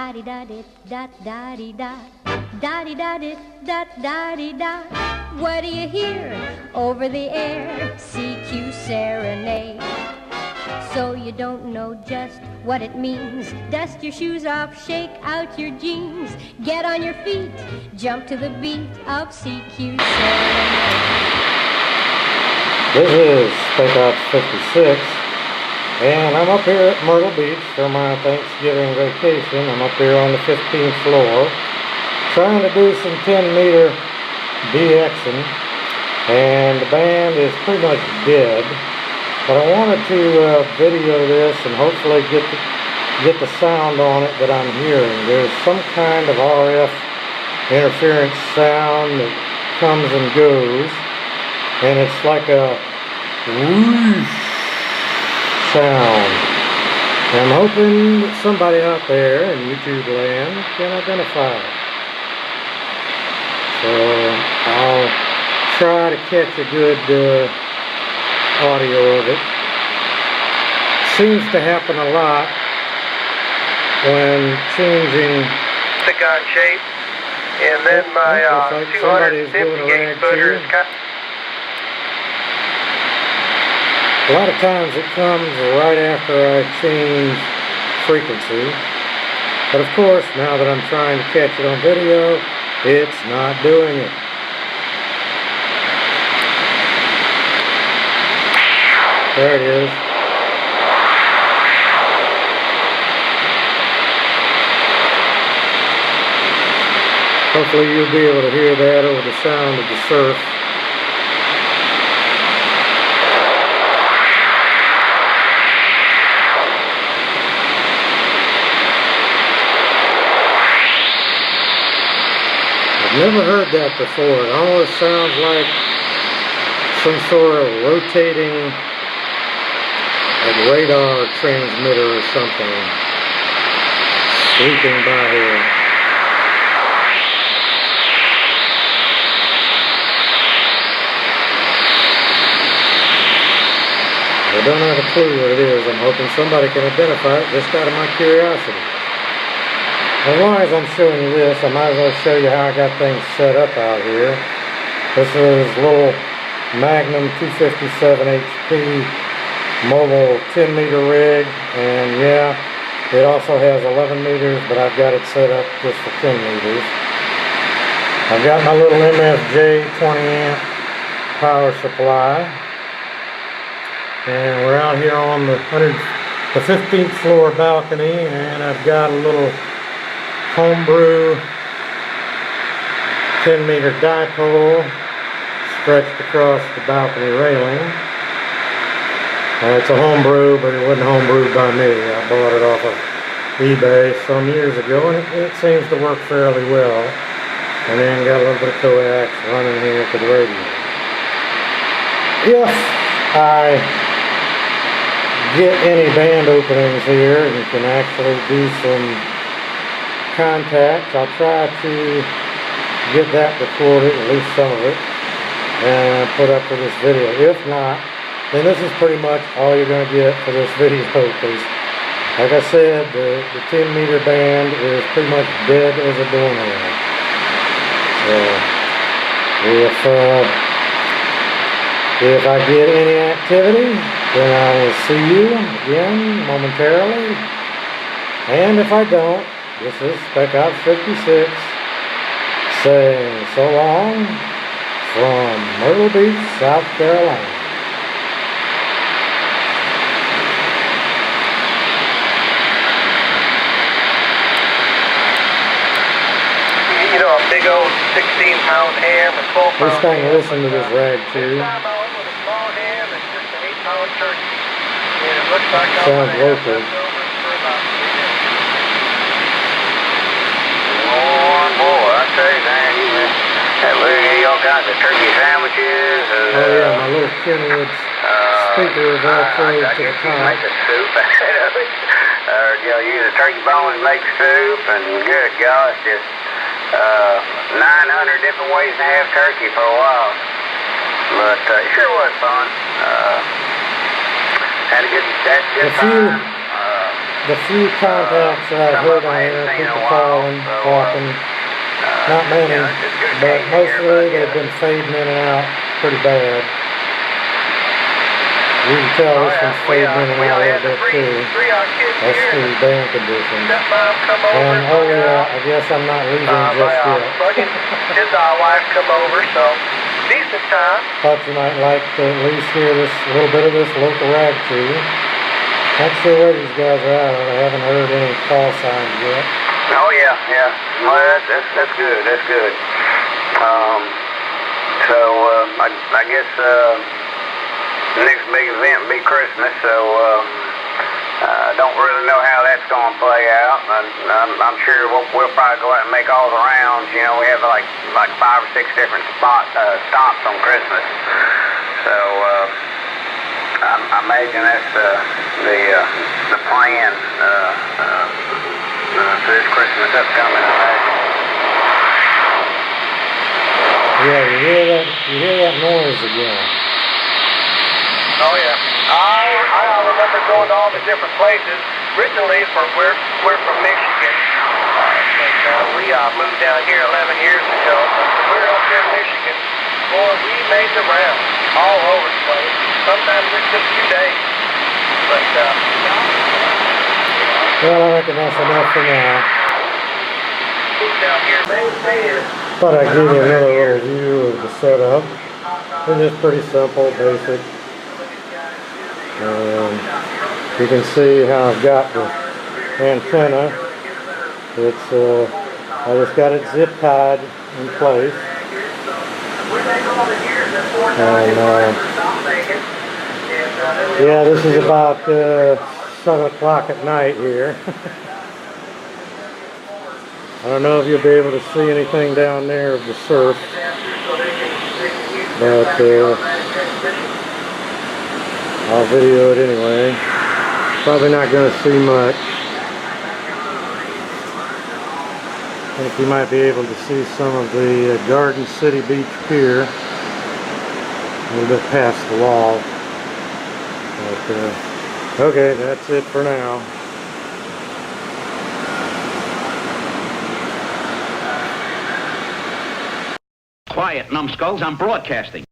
Da-di-da-di-da-da-di-da. Da-di-da-di-da-da-di-da. What do you hear over the air? CQ serenade. So you don't know just what it means. Dust your shoes off, shake out your jeans. Get on your feet, jump to the beat of CQ serenade. This is Takeoff 56, and I'm up here at Myrtle Beach for my Thanksgiving vacation. I'm up here on the 15th floor trying to do some 10-meter DXing, and the band is pretty much dead. But I wanted to video this and hopefully get the sound on it that I'm hearing. There's some kind of RF interference sound that comes and goes, and it's like a whoosh sound. And I'm hoping that somebody out there in YouTube land can identify it. So I'll try to catch a good audio of it. Seems to happen a lot when changing the gun shape, and then my 250 footer is cut. A lot of times it comes right after I change frequency, but of course now that I'm trying to catch it on video, it's not doing it. There it is. Hopefully you'll be able to hear that over the sound of the surf. I've never heard that before. It almost sounds like some sort of rotating radar transmitter or something sweeping by here. I don't have a clue what it is. I'm hoping somebody can identify it just out of my curiosity. As long as I'm showing you this, I might as well show you how I got things set up out here. This is a little Magnum 257 HP mobile 10-meter rig, and yeah, it also has 11 meters, but I've got it set up just for 10 meters. I've got my little MFJ 20 amp power supply, and we're out here on the 15th floor balcony, and I've got a little homebrew 10-meter dipole stretched across the balcony railing. It's a homebrew, but it wasn't homebrewed by me. I bought it off of eBay some years ago, and it seems to work fairly well. And then got a little bit of coax running here to the radio. If I get any band openings here and can actually do some contacts, I'll try to get that recorded, at least some of it, and put up for this video. If not, then this is pretty much all you're going to get for this video, because like I said, the 10-meter band is pretty much dead as a doornail. So if I get any activity, then I will see you again momentarily. And if I don't, this is Spec Ops 56 saying so long from Myrtle Beach, South Carolina. You know, a big old 16-pound ham and 12-pound This thing listen to this rag too. This time I went with a small ham and just an 8-pound turkey. And it looks like I'm Sounds going to have local. leftovers for about 3 days. More, I tell you, man. We ate all kinds of turkey sandwiches. And, Oh yeah, my little Kenwood speaker is all closed to the top. Make a soup out of it. Or, you know, use a turkey bone and make soup. And good God, it's just 900 different ways to have turkey for a while. But it sure was fun. Had a good time. A the few contacts that I've heard on here, people calling, walking, not many, but mostly they've been fading in and out pretty bad. You can tell this one's fading in and out a little bit too. That's the band condition. And oh yeah, I guess I'm not leaving just yet. His wife come over, so decent time. Thought you might like to at least hear this little bit of this local rag tree. Not sure where these guys are at. I haven't heard any call signs yet. Oh yeah, yeah. Well, that's good. That's good. I guess the next big event will be Christmas. So don't really know how that's going to play out. I'm sure we'll probably go out and make all the rounds. You know, we have like 5 or 6 different stops on Christmas. So I imagine that's the plan for this Christmas upcoming. I imagine. Yeah, you hear that noise again. Oh yeah. I remember going to all the different places. Originally, we're from Michigan. We moved down here 11 years ago. We were up here in Michigan. Boy, we made the round all over the place. Sometimes it took 2 days. But well, I reckon that's enough for now. Down here, Thought I'd give you another little view of the setup. It's just pretty simple, basic. You can see how I've got the antenna. It's I just got it zip tied in place. And yeah, this is about 7 o'clock at night here. I don't know if you'll be able to see anything down there of the surf, but I'll video it anyway. Probably not going to see much. I think you might be able to see some of the Garden City Beach Pier a little bit past the wall. But, okay, that's it for now. Quiet, numbskulls, I'm broadcasting.